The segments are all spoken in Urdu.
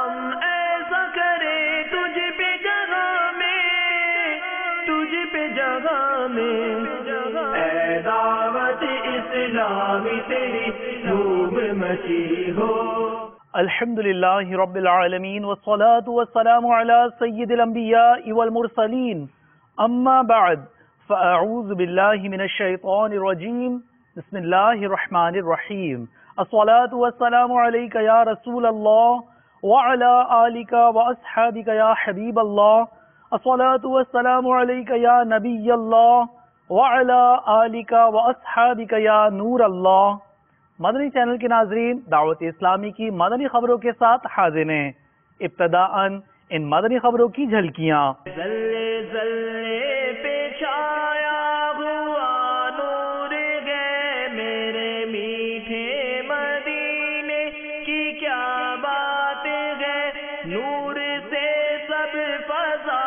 ہم ایسا کریں تجھ پہ جگہ میں اے دعوت اسلامی تیری خوب مچی ہو. الحمدللہ رب العالمین والصلاة والسلام علی سید الانبیاء والمرسلین اما بعد فاعوذ باللہ من الشیطان الرجیم بسم اللہ الرحمن الرحیم. الصلاة والسلام علیک یا رسول اللہ وعلی آلک واصحابک یا حبیب اللہ. الصلاة والسلام علیک یا نبی اللہ وعلی آلک واصحابک یا نور اللہ. مدنی چینل کے ناظرین، دعوت اسلامی کی مدنی خبروں کے ساتھ حاضر ہیں. ابتداءً ان مدنی خبروں کی جھلکیاں. ذلے ذلے پہ چھایا ہوا نور ہے میرے میٹھے مدینے کی کیا بات ہے. نور سے سب فضا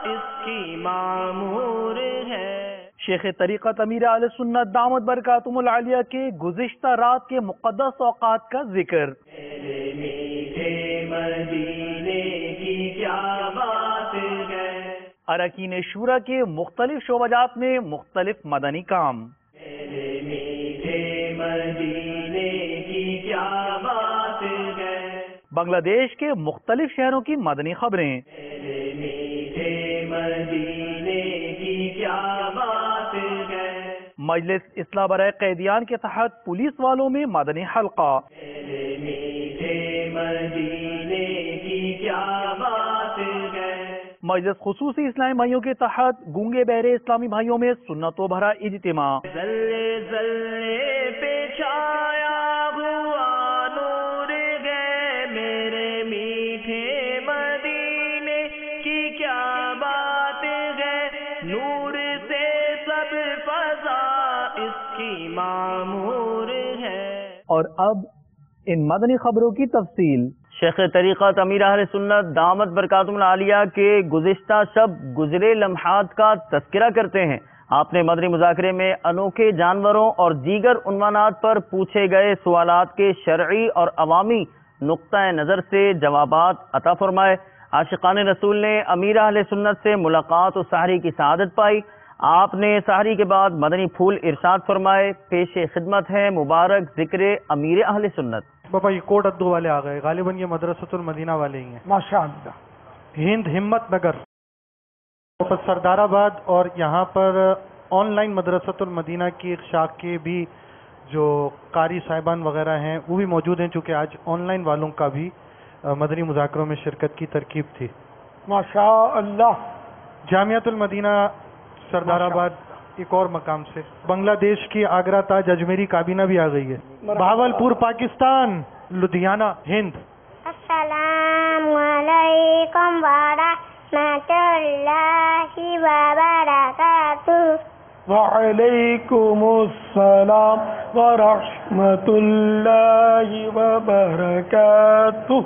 اس کی معمور ہے. شیخ طریقت امیر اہل سنت دامت برکاتہم العالیہ کے گزشتہ رات کے مقدس اوقات کا ذکر. میرے میٹھے مدینے کی کیا بات ہے. اراکین شورا کے مختلف شعبات میں مختلف مدنی کام. میرے میٹھے مدینے کی کیا بات ہے. بنگلہ دیش کے مختلف شہروں کی مدنی خبریں. میرے میٹھے مدینے کی کیا بات ہے. مجلس اصلاح برائے قیدیان کے تحت پولیس والوں میں مدنی حلقہ. میرے میٹھے مدینے کی کیا بات ہے. مجلس خصوصی اسلامی بھائیوں کے تحت گونگے بہرے اسلامی بھائیوں میں سنتوں بھرا اجتماع. ذلے ذلے پہ چھایا ہوا نور ہے میرے میٹھے مدینے کی کیا بات ہے. نور سے سب فضا اس کی معمور ہے. اور اب ان مدنی خبروں کی تفصیل. شیخ طریقت امیر اہل سنت دامت برکاتہم العالیہ کے گزشتہ شب گزرے لمحات کا تذکرہ کرتے ہیں. آپ نے مدنی مذاکرے میں انوکھے جانوروں اور دیگر عنوانات پر پوچھے گئے سوالات کے شرعی اور عوامی نقطۂ نظر سے جوابات عطا فرمائے. عاشقان رسول نے امیر اہل سنت سے ملاقات و سحری کی سعادت پائی. آپ نے سحری کے بعد مدنی پھول ارشاد فرمائے. پیش خدمت ہے مبارک ذکر امیر اہل سنت. بابا یہ کوٹ ادو والے آ گئے، غالباً یہ مدرسۃ المدینہ والے ہی ہیں. ماشاءاللہ. ہند ہمت نگر سردار آباد، اور یہاں پر آن لائن مدرسۃ المدینہ کی ایک شاخ کے بھی جو قاری صاحبان وغیرہ ہیں وہ بھی موجود ہیں، چونکہ آج آن لائن والوں کا بھی مدنی مذاکروں میں شرکت کی ترکیب تھی. ماشاءاللہ. جامعۃ المدینہ سردار آباد ایک اور مقام سے. بنگلہ دیش کی آگرہ تاج اجمیری کابینہ بھی آ گئی ہے. بہاولپور پاکستان، لدھیانہ ہند. السلام علیکم ورحمۃ اللہ وبرکاتہ. وعلیکم السلام ورحمۃ اللہ وبرکاتہ.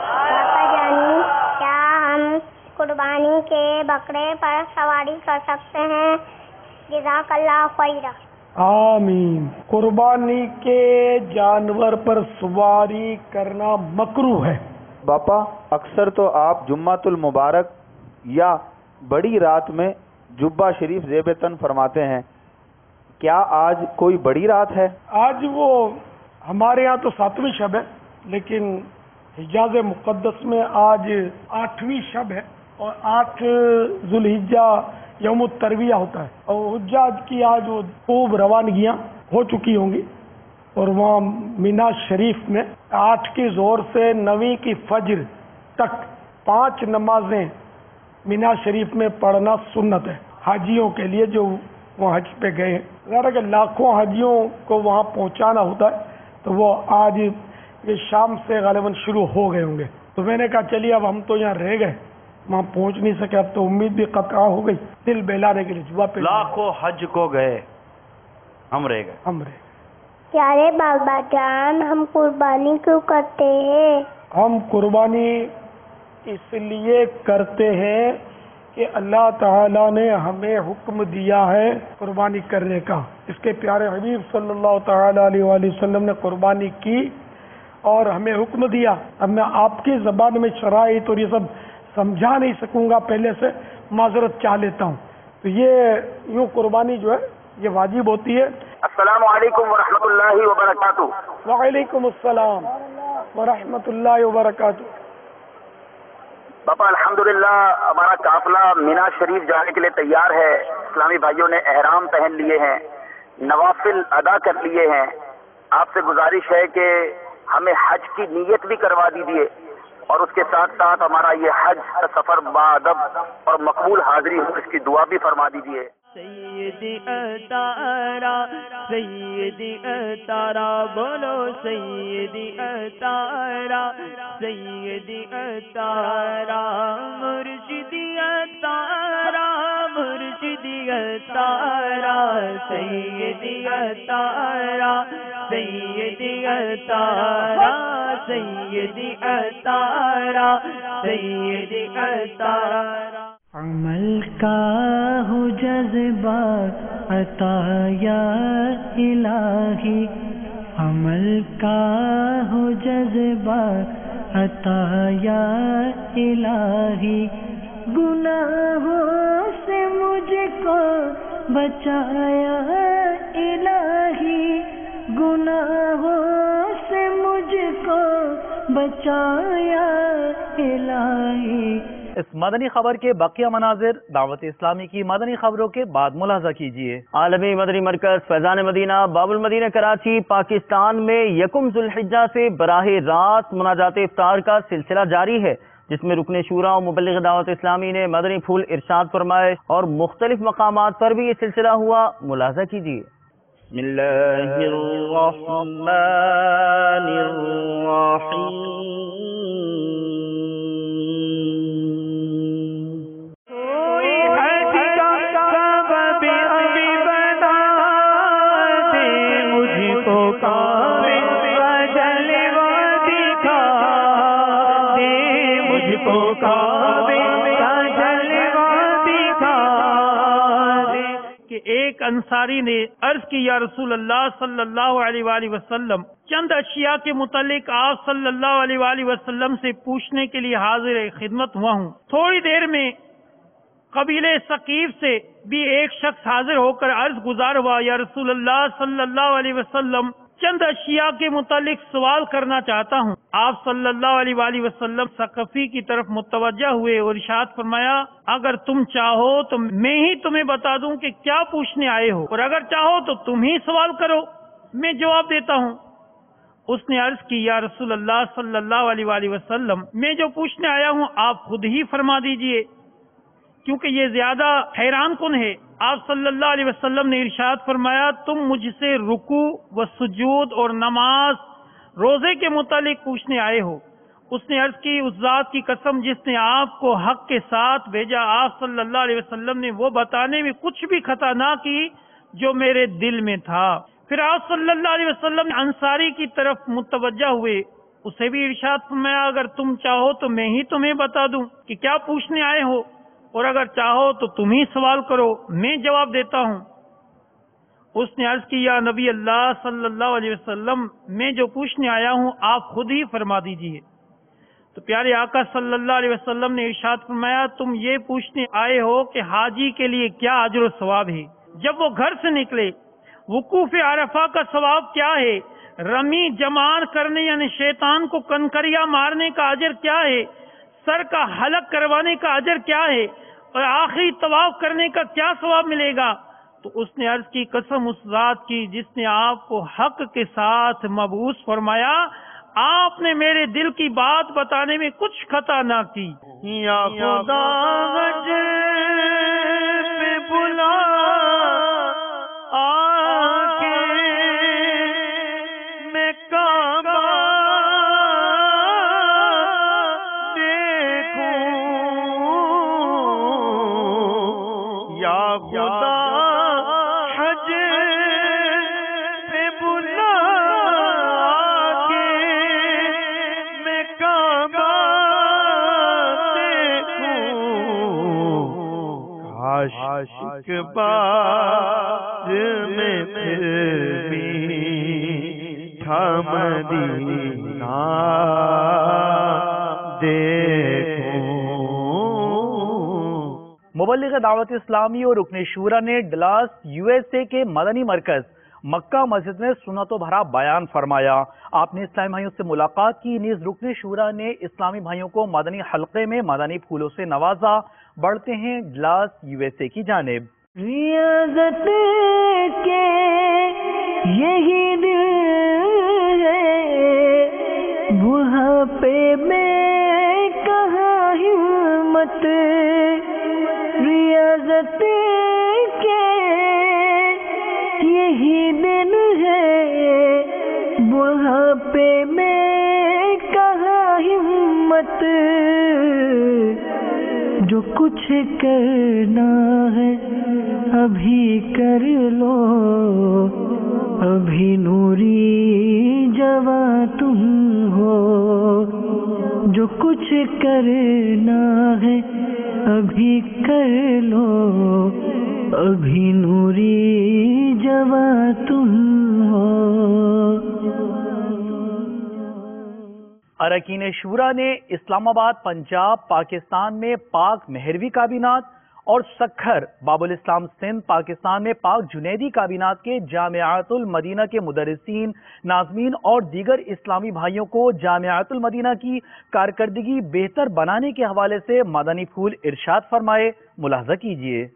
پاپا جانی، کیا ہم قربانی کے بکرے پر سواری کر سکتے ہیں؟ جزاک اللہ خیرہ. آمین. قربانی کے جانور پر سواری کرنا مکروہ ہے. باپا اکثر تو آپ جمعۃ المبارک یا بڑی رات میں جبہ شریف زیب تن فرماتے ہیں، کیا آج کوئی بڑی رات ہے؟ آج وہ ہمارے ہاں تو 7ویں شب ہے، لیکن حجاز مقدس میں آج 8ویں شب ہے، اور 8 ذوالحجہ یوم الترویہ ہوتا ہے، اور حجاج کی آج وہ خوب روانگیاں ہو چکی ہوں گی. اور وہاں مینا شریف میں 8 کی ظہر سے 9 کی فجر تک 5 نمازیں مینا شریف میں پڑھنا سنت ہے حاجیوں کے لیے جو وہاں حج پہ گئے ہیں. ظاہر کہ لاکھوں حاجیوں کو وہاں پہنچانا ہوتا ہے، تو وہ آج یہ شام سے غالباً شروع ہو گئے ہوں گے. تو میں نے کہا چلیے اب ہم تو یہاں رہ گئے، وہاں پہنچ نہیں سکے، اب تو امید بھی قطع ہو گئی. دل بہلانے کے لیے جوا پہ لاکھوں حج کو گئے، ہم رہ گئے. پیارے بابا جان، ہم قربانی کیوں کرتے ہیں؟ ہم قربانی اس لیے کرتے ہیں کہ اللہ تعالیٰ نے ہمیں حکم دیا ہے قربانی کرنے کا. اس کے پیارے حبیب صلی اللہ تعالیٰ علیہ وآلہ وسلم نے قربانی کی اور ہمیں حکم دیا. اب میں آپ کی زبان میں شرائط اور یہ سب سمجھا نہیں سکوں گا، پہلے سے معذرت چاہ لیتا ہوں. تو یہ یوں قربانی جو ہے یہ واجب ہوتی ہے. السلام علیکم ورحمۃ اللہ وبرکاتہ. وعلیکم السلام ورحمۃ اللہ وبرکاتہ. باپا الحمدللہ ہمارا قافلہ مینا شریف جانے کے لیے تیار ہے. اسلامی بھائیوں نے احرام پہن لیے ہیں، نوافل ادا کر لیے ہیں. آپ سے گزارش ہے کہ ہمیں حج کی نیت بھی کروا دیجیے، اور اس کے ساتھ ساتھ ہمارا یہ حج کا سفر باادب اور مقبول حاضری ہو، اس کی دعا بھی فرما دیجیے. سیدی اتارا سیدی اتارا بولو سیدی اتارا سیدی اتارا مرشدی اتارا مرشدی اتارا سیدی اتارا سیدی اتارا سیدی اتارا سیدی اتارا. عمل کا ہو جذبہ عطا یا الہی، عمل کا ہو جذبہ عطا یا الہی، گناہوں سے مجھ کو بچایا الہی، گناہوں سے مجھ کو بچایا الہی. اس مدنی خبر کے بقیہ مناظر دعوت اسلامی کی مدنی خبروں کے بعد ملاحظہ کیجیے. عالمی مدنی مرکز فیضان مدینہ باب المدینہ کراچی پاکستان میں یکم ذو الحجہ سے براہ راست مناجات افطار کا سلسلہ جاری ہے، جس میں رکن شورا و مبلغ دعوت اسلامی نے مدنی پھول ارشاد فرمائے اور مختلف مقامات پر بھی یہ سلسلہ ہوا. ملاحظہ کیجیے. بسم اللہ الرحمن الرحیم. ایک انصاری نے عرض کی یا رسول اللہ صلی اللہ علیہ وآلہ وسلم، چند اشیاء کے متعلق آپ صلی اللہ علیہ وآلہ وسلم سے پوچھنے کے لیے حاضر خدمت ہوا ہوں. تھوڑی دیر میں قبیلے ثقیف سے بھی ایک شخص حاضر ہو کر عرض گزار ہوا یا رسول اللہ صلی اللہ علیہ وسلم، چند اشیاء کے متعلق سوال کرنا چاہتا ہوں. آپ صلی اللہ علیہ وآلہ وسلم ثقفی کی طرف متوجہ ہوئے اور ارشاد فرمایا اگر تم چاہو تو میں ہی تمہیں بتا دوں کہ کیا پوچھنے آئے ہو، اور اگر چاہو تو تم ہی سوال کرو، میں جواب دیتا ہوں. اس نے عرض کی یا رسول اللہ صلی اللہ علیہ وآلہ وسلم، میں جو پوچھنے آیا ہوں آپ خود ہی فرما دیجئے، کیونکہ یہ زیادہ حیران کن ہے. آپ صلی اللہ علیہ وسلم نے ارشاد فرمایا تم مجھ سے رکوع و سجود اور نماز روزے کے متعلق پوچھنے آئے ہو. اس نے عرض کی اس ذات کی قسم جس نے آپ کو حق کے ساتھ بھیجا، آپ صلی اللہ علیہ وسلم نے وہ بتانے میں کچھ بھی خطا نہ کی جو میرے دل میں تھا. پھر آپ صلی اللہ علیہ وسلم انصاری کی طرف متوجہ ہوئے، اسے بھی ارشاد فرمایا اگر تم چاہو تو میں ہی تمہیں بتا دوں کہ کیا پوچھنے آئے ہو، اور اگر چاہو تو تم ہی سوال کرو، میں جواب دیتا ہوں. اس نے عرض کی یا نبی اللہ صلی اللہ علیہ وسلم، میں جو پوچھنے آیا ہوں آپ خود ہی فرما دیجئے. تو پیارے آقا صلی اللہ علیہ وسلم نے ارشاد فرمایا تم یہ پوچھنے آئے ہو کہ حاجی کے لیے کیا اجر و ثواب ہے جب وہ گھر سے نکلے، وقوف عرفہ کا ثواب کیا ہے، رمی جمار کرنے یعنی شیطان کو کنکریاں مارنے کا اجر کیا ہے، سر کا حلق کروانے کا اجر کیا ہے، اور آخری طواف کرنے کا کیا ثواب ملے گا. تو اس نے عرض کی قسم اس ذات کی جس نے آپ کو حق کے ساتھ مبعوث فرمایا، آپ نے میرے دل کی بات بتانے میں کچھ خطا نہ کی. یا خدا حج پہ بلا آکے میں کعبہ دیکھوں، یا خدا حج پہ بلا آکے میں کعبہ دیکھوں. مدینہ دیکھوں۔ مبلغ دعوت اسلامی اور رکن شورا نے ڈلاس USA کے مدنی مرکز مکہ مسجد میں سنتوں بھرا بیان فرمایا۔ آپ نے اسلامی بھائیوں سے ملاقات کی، نیز رکن شورا نے اسلامی بھائیوں کو مدنی حلقے میں مدنی پھولوں سے نوازا۔ بڑھتے ہیں ڈلاس USA کی جانب۔ ریاضت کے یہی دل ہے، بڑھاپے میں کہاں ہمت، ریاضت کے یہی دن ہے، بڑھاپے میں کہاں ہمت، جو کچھ کرنا ہے ابھی کر لو، ابھی نوری جواں تم ہو، جو کچھ کرنا ہے ابھی کر لو، ابھی نوری جواں تم ہو۔ اراکین شورا نے اسلام آباد پنجاب پاکستان میں پاک مہروی کابینات اور سکھر باب الاسلام سندھ پاکستان میں پاک جنیدی کابینات کے جامعۃ المدینہ کے مدرسین، ناظمین اور دیگر اسلامی بھائیوں کو جامعۃ المدینہ کی کارکردگی بہتر بنانے کے حوالے سے مدنی پھول ارشاد فرمائے۔ ملاحظہ کیجیے۔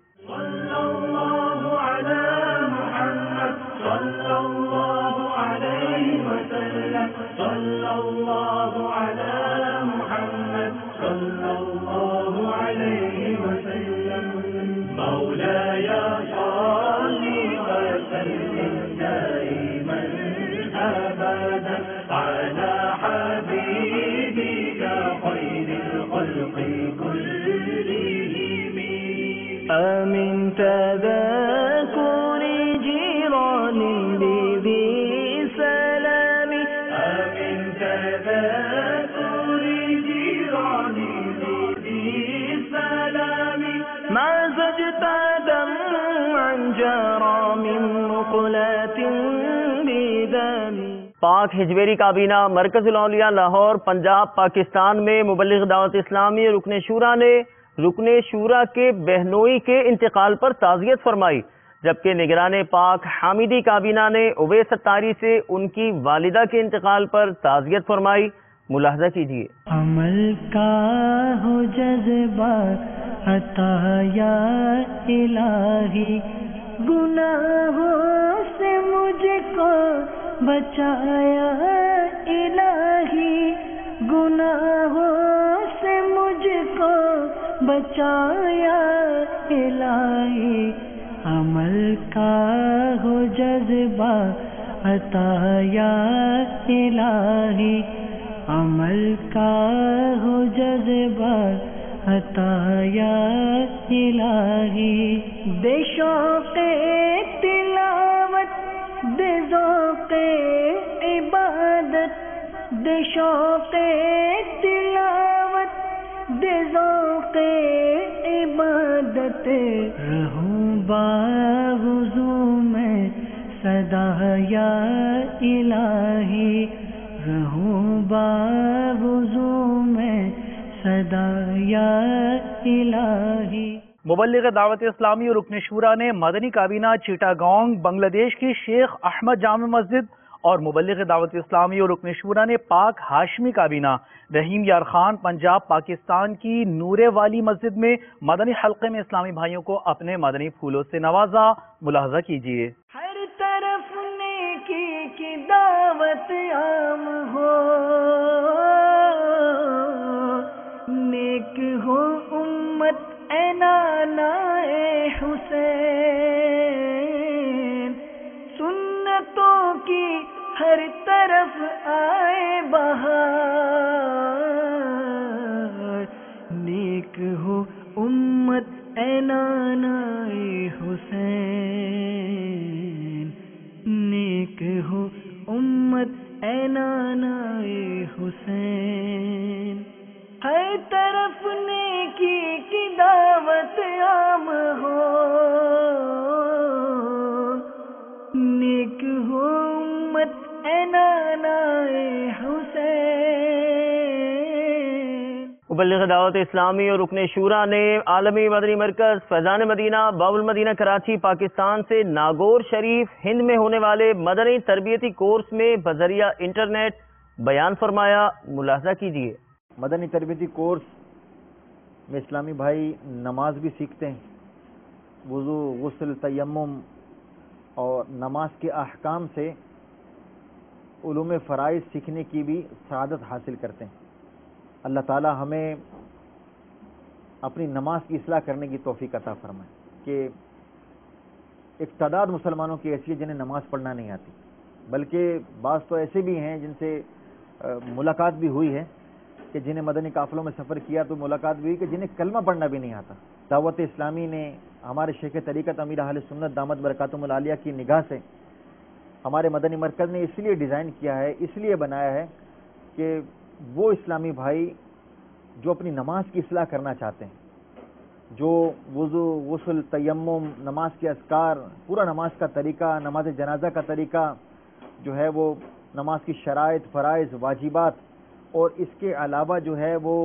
آمن تذاكر جيران بذي سلام، آمن تذاكر جيران بذي سلام، ما زجت دمعا جرى من مقلات بدم۔ پاک ہجویری کابینہ مرکز الاولیاء لاہور پنجاب پاکستان میں مبلغ دعوت اسلامی رکن شورا نے رکن شورا کے بہنوئی کے انتقال پر تعزیت فرمائی، جبکہ نگران پاک حامدی کابینہ نے اویس ستاری سے ان کی والدہ کے انتقال پر تعزیت فرمائی۔ ملاحظہ کیجیے۔ عمل کا ہو جذبہ عطا یا الہی، گناہوں سے مجھ کو بچایا الہی، گناہوں سے مجھ کو بچایا الہی، عمل کا ہو جذبہ عطا یا الہی، عمل کا ہو جذبہ عطا یا الہی، بے شوق تلاوت بے ذوق عبادت، بے شوق تلاوت بے ذوق عبادت، رہوں باوضو میں صدا یا الہی، رہوں باوضو میں صدا یا الہی۔ مبلغ دعوت اسلامی اور رکن شورا نے مدنی کابینہ چیٹاگانگ بنگلہ دیش کی شیخ احمد جامع مسجد اور مبلغ دعوت اسلامی اور رکن شورا نے پاک ہاشمی کابینہ رحیم یار خان پنجاب پاکستان کی نورے والی مسجد میں مدنی حلقے میں اسلامی بھائیوں کو اپنے مدنی پھولوں سے نوازا۔ ملاحظہ کیجیے۔ ہر طرف نیکی کی دعوت عام ہو، نیک ہو امت اے نانا اے حسین، سنتوں کی ہر طرف آئے بہار، نیک ہو امت اے نانا اے حسین، نیک ہو امت اے نانا اے حسین، ہر طرف نیکی کی دعوت عام ہو، نیک ہو امت اے نانا اے حسین۔ مبلغ دعوت اسلامی اور رکن شورا نے عالمی مدنی مرکز فیضان مدینہ باب المدینہ کراچی پاکستان سے ناگور شریف ہند میں ہونے والے مدنی تربیتی کورس میں بذریعہ انٹرنیٹ بیان فرمایا. ملاحظہ کیجیے. مدنی تربیتی کورس میں اسلامی بھائی نماز بھی سیکھتے ہیں, وضو, غسل, تیمم اور نماز کے احکام سے علوم فرائض سیکھنے کی بھی سعادت حاصل کرتے ہیں. اللہ تعالی ہمیں اپنی نماز کی اصلاح کرنے کی توفیق عطا فرمائے کہ ایک تعداد مسلمانوں کی ایسی ہے جنہیں نماز پڑھنا نہیں آتی, بلکہ بعض تو ایسے بھی ہیں جن سے ملاقات بھی ہوئی ہے کہ جنہیں مدنی قافلوں میں سفر کیا تو ملاقات بھی ہوئی کہ جنہیں کلمہ پڑھنا بھی نہیں آتا. دعوت اسلامی نے ہمارے شیخ طریقت امیر اہل سنت دامت برکاتہم العالیہ کی نگاہ سے ہمارے مدنی مرکز نے اس لیے ڈیزائن کیا ہے, اس لیے بنایا ہے کہ وہ اسلامی بھائی جو اپنی نماز کی اصلاح کرنا چاہتے ہیں, جو وضو, غسل, تیمم, نماز کے اذکار, پورا نماز کا طریقہ, نماز جنازہ کا طریقہ جو ہے, وہ نماز کی شرائط, فرائض, واجبات اور اس کے علاوہ جو ہے وہ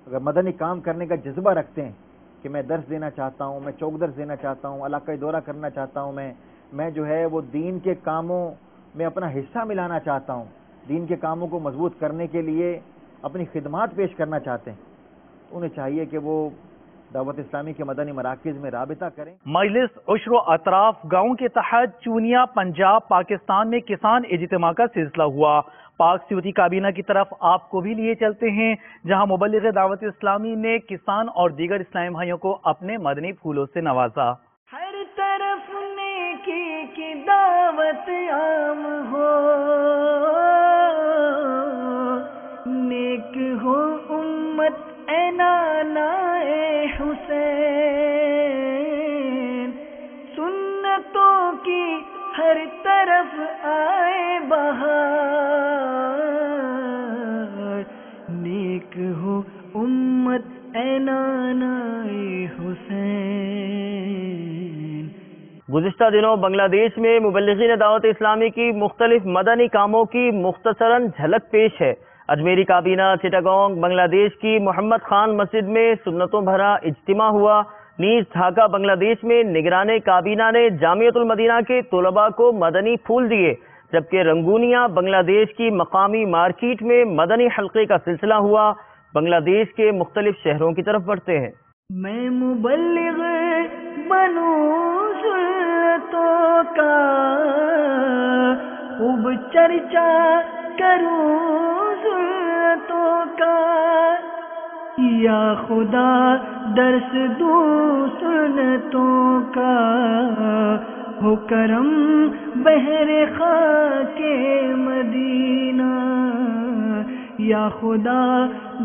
اگر مدنی کام کرنے کا جذبہ رکھتے ہیں کہ میں درس دینا چاہتا ہوں, میں چوک درس دینا چاہتا ہوں, علاقائی دورہ کرنا چاہتا ہوں, میں جو ہے وہ دین کے کاموں میں اپنا حصہ ملانا چاہتا ہوں, دین کے کاموں کو مضبوط کرنے کے لیے اپنی خدمات پیش کرنا چاہتے ہیں, انہیں چاہیے کہ وہ دعوت اسلامی کے مدنی مراکز میں رابطہ کریں. مجلس عشر و اطراف گاؤں کے تحت چونیا پنجاب پاکستان میں کسان اجتماع کا سلسلہ ہوا. پاک سیوتی کابینہ کی طرف آپ کو بھی لیے چلتے ہیں, جہاں مبلغ دعوت اسلامی نے کسان اور دیگر اسلامی بھائیوں کو اپنے مدنی پھولوں سے نوازا. ہر طرف نیکی کی دعوت عام ہو, نیک ہو امت اے نانا اے حسین, سنتوں کی ہر طرف آئے بہار, نیک ہو امت اے نانا اے حسین. گزشتہ دنوں بنگلہ دیش میں مبلغین دعوت اسلامی کی مختلف مدنی کاموں کی مختصراً جھلک پیش ہے. اجمیری کابینہ چٹاگانگ بنگلہ دیش کی محمد خان مسجد میں سنتوں بھرا اجتماع ہوا. نیز ڈھاکہ بنگلہ دیش میں نگران کابینہ نے جامعۃ المدینہ کے طلباء کو مدنی پھول دیے, جبکہ رنگونیا بنگلہ دیش کی مقامی مارکیٹ میں مدنی حلقے کا سلسلہ ہوا. بنگلہ دیش کے مختلف شہروں کی طرف بڑھتے ہیں. میں مبلغ بنوں سنتوں کا, خوب چرچا کروں سنتوں کا, یا خدا درس دوں سنتوں کا, ہو کرم بہر خاک مدینہ, یا خدا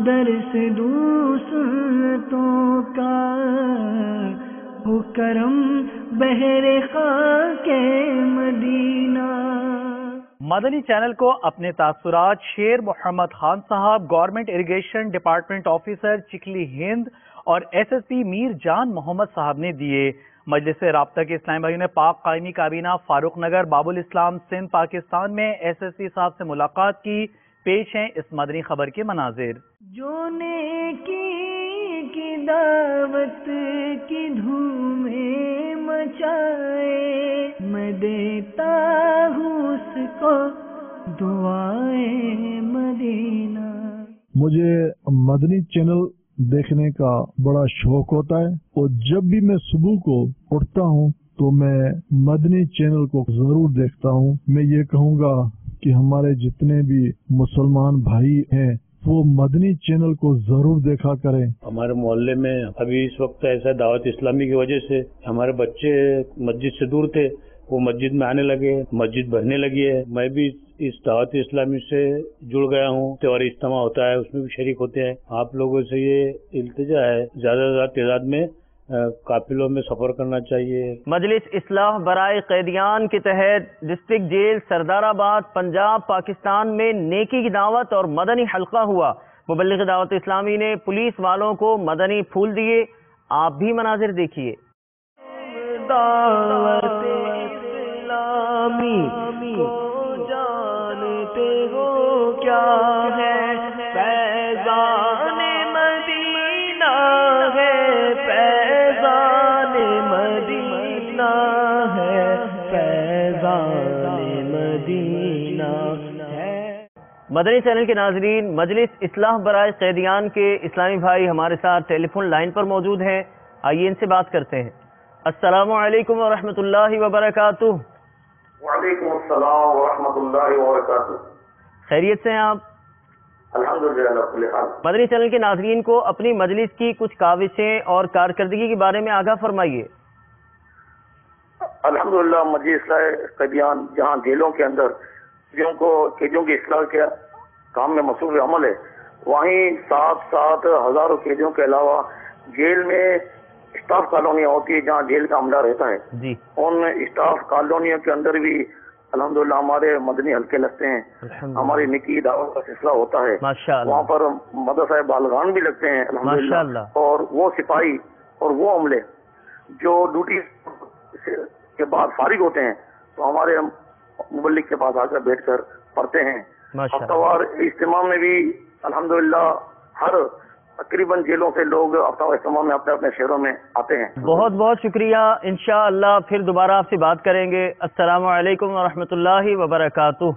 درس دوں سنتوں کا, ہو کرم بہر خاک مدینہ. مدنی چینل کو اپنے تاثرات شیر محمد خان صاحب, گورنمنٹ اریگیشن ڈپارٹمنٹ آفیسر چکلی ہند اور ایس ایس پی میر جان محمد صاحب نے دیے. مجلس رابطہ کے اسلامی بھائیوں نے پاک قائمی کابینہ فاروق نگر باب الاسلام سندھ پاکستان میں ایس ایس پی صاحب سے ملاقات کی. پیش ہیں اس مدنی خبر کے مناظر. جو نیکی کی دعوت کی دھومیں مچائے, میں دیتا ہوں اس کو دعائیں مدینہ. مجھے مدنی چینل دیکھنے کا بڑا شوق ہوتا ہے, اور جب بھی میں صبح کو اٹھتا ہوں تو میں مدنی چینل کو ضرور دیکھتا ہوں. میں یہ کہوں گا کہ ہمارے جتنے بھی مسلمان بھائی ہیں وہ مدنی چینل کو ضرور دیکھا کریں. ہمارے محلے میں ابھی اس وقت ایسا دعوت اسلامی کی وجہ سے ہمارے بچے مسجد سے دور تھے, وہ مسجد میں آنے لگے, مسجد بھرنے لگی ہے. میں بھی اس دعوت اسلامی سے جڑ گیا ہوں. تہوار اجتماع ہوتا ہے اس میں بھی شریک ہوتے ہیں. آپ لوگوں سے یہ التجا ہے زیادہ سے زیادہ تعداد میں قافلوں میں سفر کرنا چاہیے. مجلس اصلاح برائے قیدیان کے تحت ڈسٹرکٹ جیل سردار آباد پنجاب پاکستان میں نیکی کی دعوت اور مدنی حلقہ ہوا. مبلغ دعوت اسلامی نے پولیس والوں کو مدنی پھول دیے. آپ بھی مناظر دیکھیے. دعوت اسلامی کو جانتے ہو کیا ہے فیضان مدنی چینل کے ناظرین، مجلس اصلاح برائے قیدیان کے اسلامی بھائی ہمارے ساتھ ٹیلی فون لائن پر موجود ہیں، آئیے ان سے بات کرتے ہیں۔ السلام علیکم ورحمۃ اللہ وبرکاتہ۔ وعلیکم السلام ورحمۃ اللہ وبرکاتہ۔ خیریت سے ہیں آپ؟ الحمدللہ۔ مدنی چینل کے ناظرین کو اپنی مجلس کی کچھ کاوشیں اور کارکردگی کے بارے میں آگاہ فرمائیے۔ الحمدللہ، مجلس اصلاح قیدیان جہاں جیلوں کے اندر قیدیوں کی اصلاح کے کام میں مصروف عمل ہے، وہیں ساتھ ہزاروں قیدیوں کے علاوہ جیل میں اسٹاف کالونیاں ہوتی ہے جہاں جیل کا عملہ رہتا ہے جی، ان اسٹاف کالونیوں کے اندر بھی الحمدللہ ہمارے مدنی حلقے لگتے ہیں، ہماری نکی دعوت کا سلسلہ ہوتا ہے، وہاں پر مدرسہ بالغان بھی لگتے ہیں الحمدللہ، اور وہ سپاہی اور وہ عملے جو ڈیوٹی کے بعد فارغ ہوتے ہیں تو ہمارے مبلغ کے پاس آ کر بیٹھ کر پڑھتے ہیں۔ ہفتہ وار اجتماع میں بھی الحمدللہ ہر تقریباً جیلوں سے لوگ ہفتہ وار اجتماع میں اپنے اپنے شہروں میں آتے ہیں۔ بہت بہت شکریہ، انشاءاللہ پھر دوبارہ آپ سے بات کریں گے۔ السلام علیکم ورحمۃ اللہ وبرکاتہ۔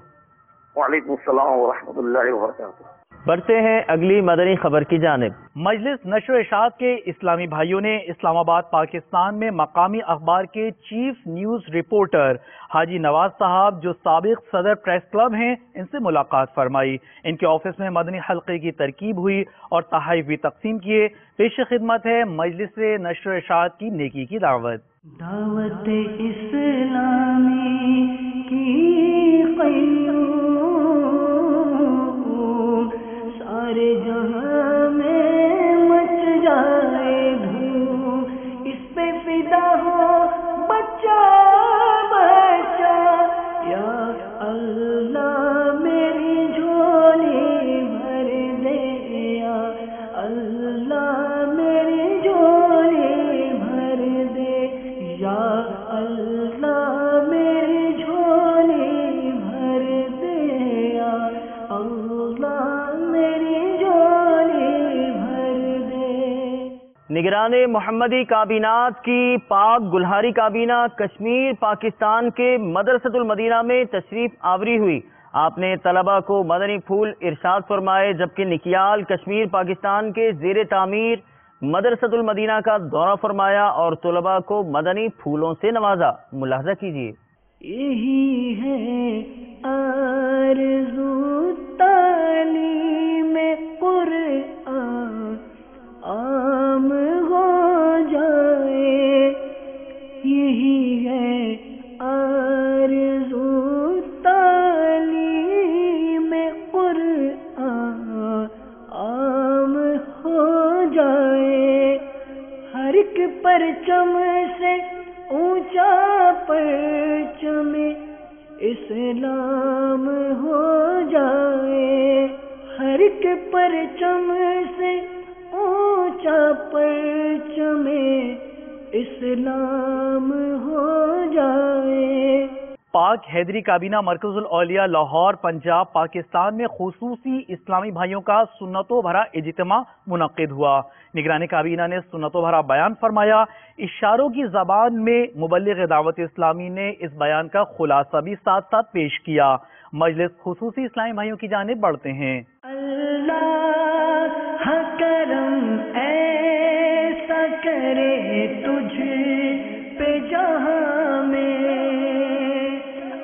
وعلیکم السلام ورحمۃ اللہ وبرکاتہ۔ بڑھتے ہیں اگلی مدنی خبر کی جانب۔ مجلس نشر و اشاعت کے اسلامی بھائیوں نے اسلام آباد پاکستان میں مقامی اخبار کے چیف نیوز رپورٹر حاجی نواز صاحب جو سابق صدر پریس کلب ہیں ان سے ملاقات فرمائی۔ ان کے آفس میں مدنی حلقے کی ترکیب ہوئی اور تحائف بھی تقسیم کیے۔ پیش خدمت ہے مجلس نشر و اشاعت کی نیکی کی دعوت۔ دعوت اسلامی کی قیوم سارے جہاں میں مچ جائے دھوم، اس پہ فدا ہو بچہ بچہ، یا اللہ میری جھولی بھر دے، یا اللہ میری جھولی بھر دے، یا اللہ میری جھولی بھر دے، یا اللہ میری جھولی بھر دے۔ نگران محمدی کابینات کی پاک گلہاری کابینہ کشمیر پاکستان کے مدرسۃ المدینہ میں تشریف آوری ہوئی۔ آپ نے طلبہ کو مدنی پھول ارشاد فرمائے، جبکہ نکیال کشمیر پاکستان کے زیر تعمیر مدرسۃ المدینہ کا دورہ فرمایا اور طلبہ کو مدنی پھولوں سے نوازا۔ ملاحظہ کیجیے۔ یہی ہے آرزو تعلیم قرآن عام ہو جائے، یہی ہے آرزو تعلیم قرآن عام ہو جائے، ہر ایک پرچم سے اونچا پرچم اسلام ہو جائے، ہر ایک پرچم سے اونچا پرچم اسلام ہو جائے۔ پاک حیدری کابینہ مرکز الاولیاء لاہور پنجاب پاکستان میں خصوصی اسلامی بھائیوں کا سنتوں بھرا اجتماع منعقد ہوا۔ نگران کابینہ نے سنتوں بھرا بیان فرمایا۔ اشاروں کی زبان میں مبلغ دعوت اسلامی نے اس بیان کا خلاصہ بھی ساتھ ساتھ پیش کیا۔ مجلس خصوصی اسلامی بھائیوں کی جانب بڑھتے ہیں۔ اللہ کرم ایسا کرے تجھ پہ جہاں میں،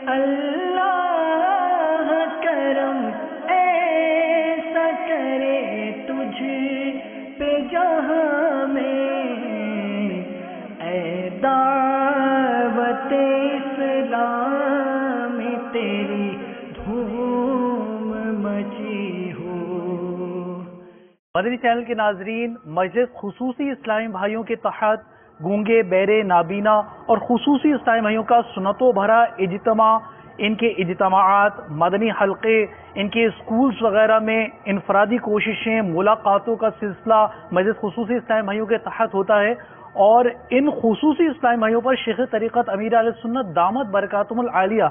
اللہ کرم ایسا کرے تجھ پہ جہاں میں، اے دعوت اسلام تیری دھوم مچی ہو۔ مدنی چینل کے ناظرین، مجلس خصوصی اسلامی بھائیوں کے تحت گونگے، بہرے، نابینا اور خصوصی اسلامی بھائیوں کا سنتوں بھرا اجتماع، ان کے اجتماعات، مدنی حلقے، ان کے اسکولز وغیرہ میں انفرادی کوششیں، ملاقاتوں کا سلسلہ مجلس خصوصی اسلامی بھائیوں کے تحت ہوتا ہے، اور ان خصوصی اسلامی بھائیوں پر شیخ طریقت امیر اہل سنت دامت برکاتہم العالیہ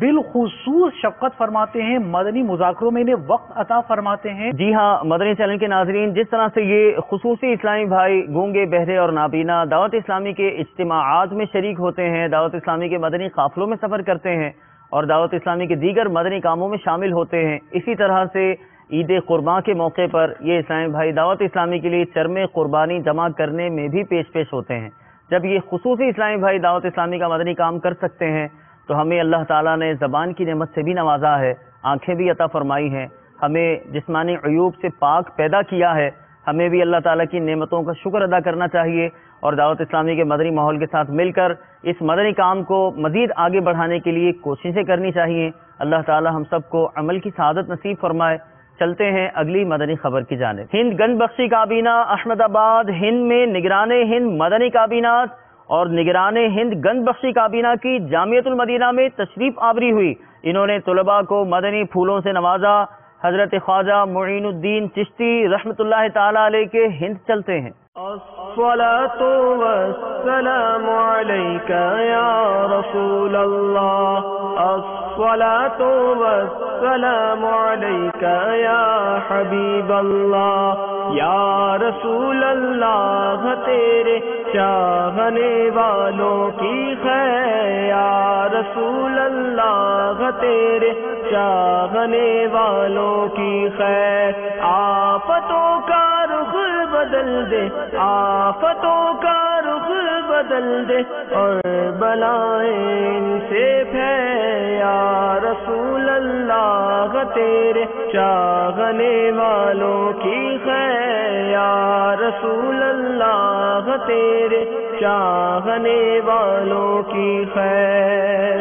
بالخصوص شفقت فرماتے ہیں، مدنی مذاکروں میں انہیں وقت عطا فرماتے ہیں۔ جی ہاں مدنی چینل کے ناظرین، جس طرح سے یہ خصوصی اسلامی بھائی گونگے، بہرے اور نابینا دعوت اسلامی کے اجتماعات میں شریک ہوتے ہیں، دعوت اسلامی کے مدنی قافلوں میں سفر کرتے ہیں، اور دعوت اسلامی کے دیگر مدنی کاموں میں شامل ہوتے ہیں۔ اسی طرح سے عید قرباں کے موقع پر یہ اسلامی بھائی دعوت اسلامی کے لیے چرم قربانی جمع کرنے میں بھی پیش ہوتے ہیں۔ جب یہ خصوصی اسلامی بھائی دعوت اسلامی کا مدنی کام کر سکتے ہیں تو ہمیں اللہ تعالیٰ نے زبان کی نعمت سے بھی نوازا ہے، آنکھیں بھی عطا فرمائی ہیں، ہمیں جسمانی عیوب سے پاک پیدا کیا ہے، ہمیں بھی اللہ تعالیٰ کی نعمتوں کا شکر ادا کرنا چاہیے اور دعوت اسلامی کے مدنی ماحول کے ساتھ مل کر اس مدنی کام کو مزید آگے بڑھانے کے لیے کوششیں کرنی چاہیے۔ اللہ تعالیٰ ہم سب کو عمل کی سعادت نصیب فرمائے۔ چلتے ہیں اگلی مدنی خبر کی جانب۔ ہند گن بخشی کابینہ احمد آباد ہند میں نگران ہند مدنی کابینات اور نگران ہند گن بخشی کابینہ کی جامعۃ المدینہ میں تشریف آوری ہوئی۔ انہوں نے طلباء کو مدنی پھولوں سے نوازا۔ حضرت خواجہ معین الدین چشتی رحمۃ اللہ تعالی علیہ کے ہند چلتے ہیں۔ الصلاة والسلام عليك يا رسول الله الصلاة والسلام عليك يا حبيب الله يا رسول الله تیرے چاہنے والوں کی خیر یا رسول اللہ تیرے چاہنے والوں کی خیر آفتوں کا رخ بدل دے آفتوں کا رخ بدل دے اور بلائیں ان سے پھیر یا رسول اللہ تیرے چاہنے والوں کی خیر یا رسول اللہ تیرے چاہنے والوں کی خیر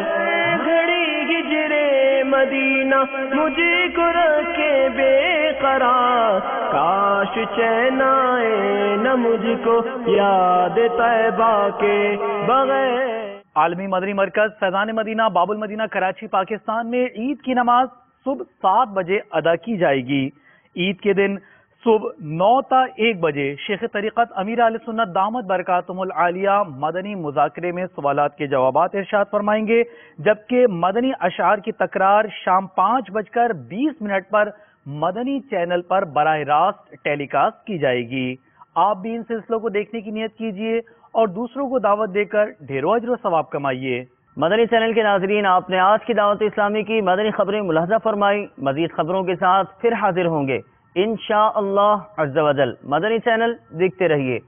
گھڑی ہجرے مدینہ مجھے کو رکھے بے قرار کاش چین آئے نہ مجھ کو یاد طیبہ کے بغیر۔ عالمی مدنی مرکز فیضان مدینہ باب المدینہ کراچی پاکستان میں عید کی نماز صبح 7 بجے ادا کی جائے گی۔ عید کے دن صبح 9 تا 1 بجے شیخ طریقت امیر اہل سنت دامت برکاتہم العالیہ مدنی مذاکرے میں سوالات کے جوابات ارشاد فرمائیں گے، جبکہ مدنی اشعار کی تکرار شام 5:20 پر مدنی چینل پر براہ راست ٹیلی کاسٹ کی جائے گی۔ آپ بھی ان سلسلوں کو دیکھنے کی نیت کیجیے اور دوسروں کو دعوت دے کر ڈھیروں اجر و ثواب کمائیے۔ مدنی چینل کے ناظرین، آپ نے آج کی دعوت اسلامی کی مدنی خبریں ملاحظہ فرمائی۔ مزید خبروں کے ساتھ پھر حاضر ہوں گے انشاءاللہ عز و جل۔ مدنی چینل دیکھتے رہیے۔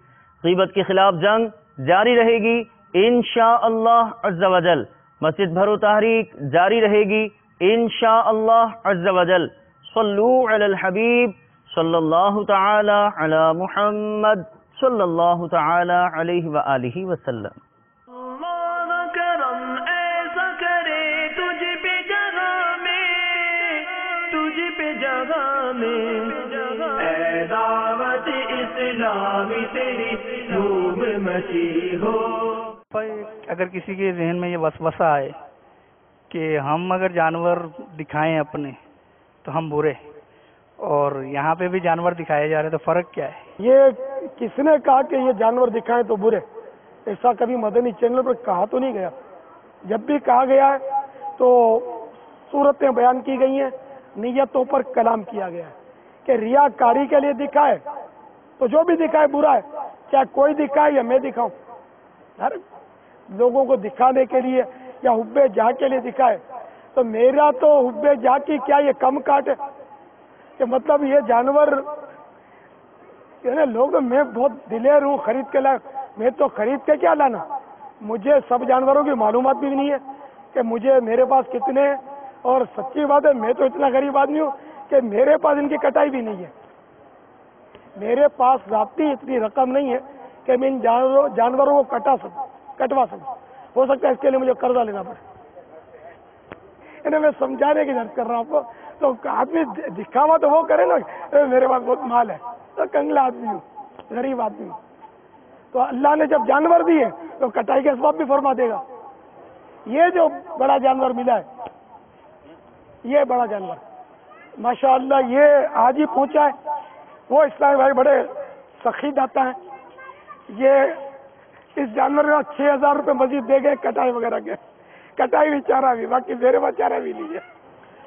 غیبت کے خلاف جنگ جاری رہے گی انشاءاللہ عز و جل۔ مسجد بھرو تحریک جاری رہے گی انشاءاللہ عز و جل۔ صلو علی الحبیب صلی اللہ تعالی علی محمد صلی اللہ تعالی علیہ وآلہ وسلم۔ اللہ کرم ایسا کرے تجھ پہ جگہ میں اے دعوت اسلامی تیری دھوم مچی ہو۔ اگر کسی کے ذہن میں یہ وسوسہ آئے کہ ہم اگر جانور دکھائیں اپنے تو ہم برے، اور یہاں پہ بھی جانور دکھائے جا رہے تو فرق کیا ہے؟ یہ کس نے کہا کہ یہ جانور دکھائیں تو برے؟ ایسا کبھی مدنی چینل پر کہا تو نہیں گیا۔ جب بھی کہا گیا ہے تو صورتیں بیان کی گئی ہیں، نیتوں پر کلام کیا گیا ہے کہ ریاکاری کے لیے دکھائے تو جو بھی دکھائے برا ہے، چاہے کوئی دکھائے یا میں دکھاؤں۔ ہر لوگوں کو دکھانے کے لیے یا حب جاہ کے لیے دکھائے تو میرا تو حب جاہ کی کیا یہ کم کاٹ ہے کہ مطلب یہ جانور لوگ، میں بہت دلیر ہوں خرید کے لائے، میں تو خرید کے کیا لانا، مجھے سب جانوروں کی معلومات بھی نہیں ہے کہ مجھے میرے پاس کتنے ہیں، اور سچی بات ہے میں تو اتنا غریب آدمی ہوں کہ میرے پاس ان کی کٹائی بھی نہیں ہے، میرے پاس ذاتی اتنی رقم نہیں ہے کہ میں ان جانوروں کو کٹوا سکوں۔ ہو سکتا ہے اس کے لیے مجھے قرضہ لینا پڑے۔ انہیں میں سمجھانے کی ضرورت کر رہا ہوں آپ کو، تو آدمی دکھاوا تو وہ کرے نا میرے پاس بہت مال ہے، تو کنگلا آدمی ہوں، غریب آدمی ہوں، تو اللہ نے جب جانور دیے تو کٹائی کے اسباب بھی فرما دے گا۔ یہ جو بڑا جانور ملا ہے، یہ بڑا جانور ماشاءاللہ یہ آج ہی پہنچا ہے۔ وہ اسلامی بھائی بڑے سخی داتا ہیں، یہ اس جانور میں 6000 روپے مزید دے گئے کٹائی وغیرہ کے، کٹائی بھی چارہ بھی، باقی میرے پاس چارہ بھی نہیں ہے۔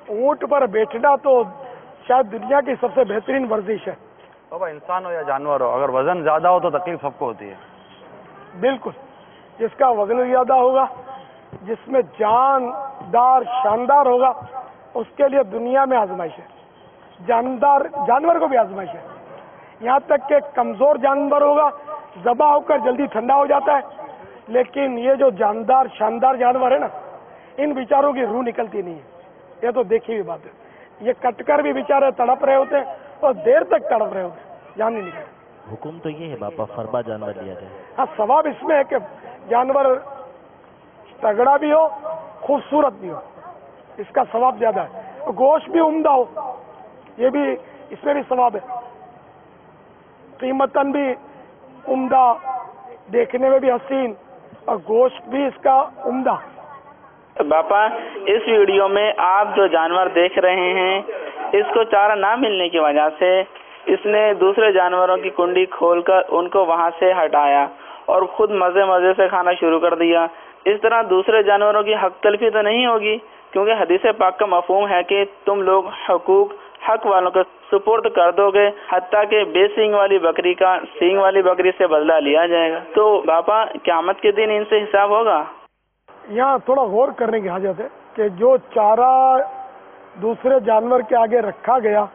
اونٹ پر بیٹھنا تو شاید دنیا کی سب سے بہترین ورزش ہے۔ بابا انسان ہو یا جانور ہو، اگر وزن زیادہ ہو تو تکلیف سب کو ہوتی ہے۔ بالکل، جس کا وزن زیادہ ہوگا جس میں جاندار شاندار ہوگا اس کے لیے دنیا میں آزمائش ہے، جانور کو بھی آزمائش ہے. یہاں تک کہ کمزور جانور ہوگا ذبح ہو کر جلدی ٹھنڈا ہو جاتا ہے، لیکن یہ جو جاندار شاندار جانور ہے نا، ان بیچاروں کی روح نکلتی نہیں ہے. یہ تو دیکھی ہوئی بات ہے. یہ کٹ کر بھی بیچارے تڑپ رہے ہوتے ہیں اور دیر تک تڑپ رہے ہوتے ہیں، جان نہیں نکلتی. حکم تو یہ ہے باپا فربا جانور لیا جائے. ہاں، ثواب اس میں ہے کہ جانور تگڑا بھی ہو خوبصورت بھی ہو، اس کا ثواب زیادہ ہے. گوشت بھی عمدہ ہو، یہ بھی اس میں بھی ثواب ہے. قیمتاً بھی عمدہ، دیکھنے میں بھی حسین، اور گوشت بھی اس کا عمدہ. باپا اس ویڈیو میں آپ جو جانور دیکھ رہے ہیں، اس کو چارہ نہ ملنے کی وجہ سے اس نے دوسرے جانوروں کی کنڈی کھول کر ان کو وہاں سے ہٹایا اور خود مزے سے کھانا شروع کر دیا. اس طرح دوسرے جانوروں کی حق تلفی تو نہیں ہوگی، کیونکہ حدیث پاک کا مفہوم ہے کہ تم لوگ حقوق حق والوں کو سپرد کر دو گے، حتیٰ کہ بے سینگ والی بکری کا سینگ والی بکری سے بدلہ لیا جائے گا. تو باپا قیامت کے دن ان سے حساب ہوگا. یہاں تھوڑا غور کرنے کی حاجت ہے کہ جو چارہ دوسرے جانور کے آگے رکھا گیا،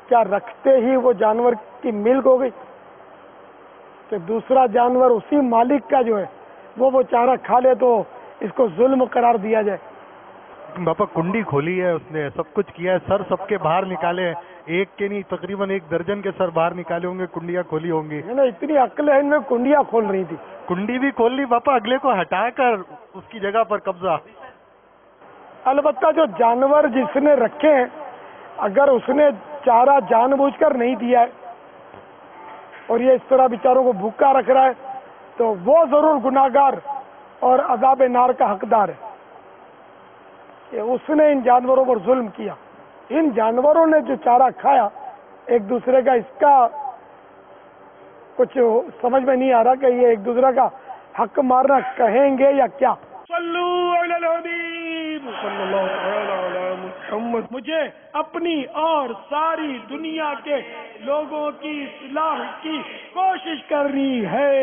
کیا رکھتے ہی وہ جانور کی ملک ہو گئی کہ دوسرا جانور اسی مالک کا جو ہے وہ چارہ کھا لے تو اس کو ظلم قرار دیا جائے؟ باپا کنڈی کھولی ہے، اس نے سب کچھ کیا ہے، سر سب کے باہر نکالے ہیں، ایک کے نہیں تقریباً 1 درجن کے سر باہر نکالے ہوں گے، کنڈیاں کھولی ہوں گی. اتنی عقل ہے ان میں، کنڈیاں کھول رہی تھی. کنڈی بھی کھول لی باپا، اگلے کو ہٹا کر اس کی جگہ پر قبضہ. البتہ جو جانور جس نے رکھے ہیں، اگر اس نے چارہ جان بوجھ کر نہیں دیا ہے اور یہ اس طرح بیچاروں کو بھوکا رکھ رہا ہے تو وہ ضرور گناہگار اور عذاب نار کا حقدار ہے کہ اس نے ان جانوروں پر ظلم کیا. ان جانوروں نے جو چارہ کھایا ایک دوسرے کا، اس کا کچھ سمجھ میں نہیں آ رہا کہ یہ ایک دوسرے کا حق مارنا کہیں گے یا کیا. صلو علی الحبیب صلی اللہ علیہ محمد. مجھے اپنی اور ساری دنیا کے لوگوں کی اصلاح کی کوشش کرنی ہے.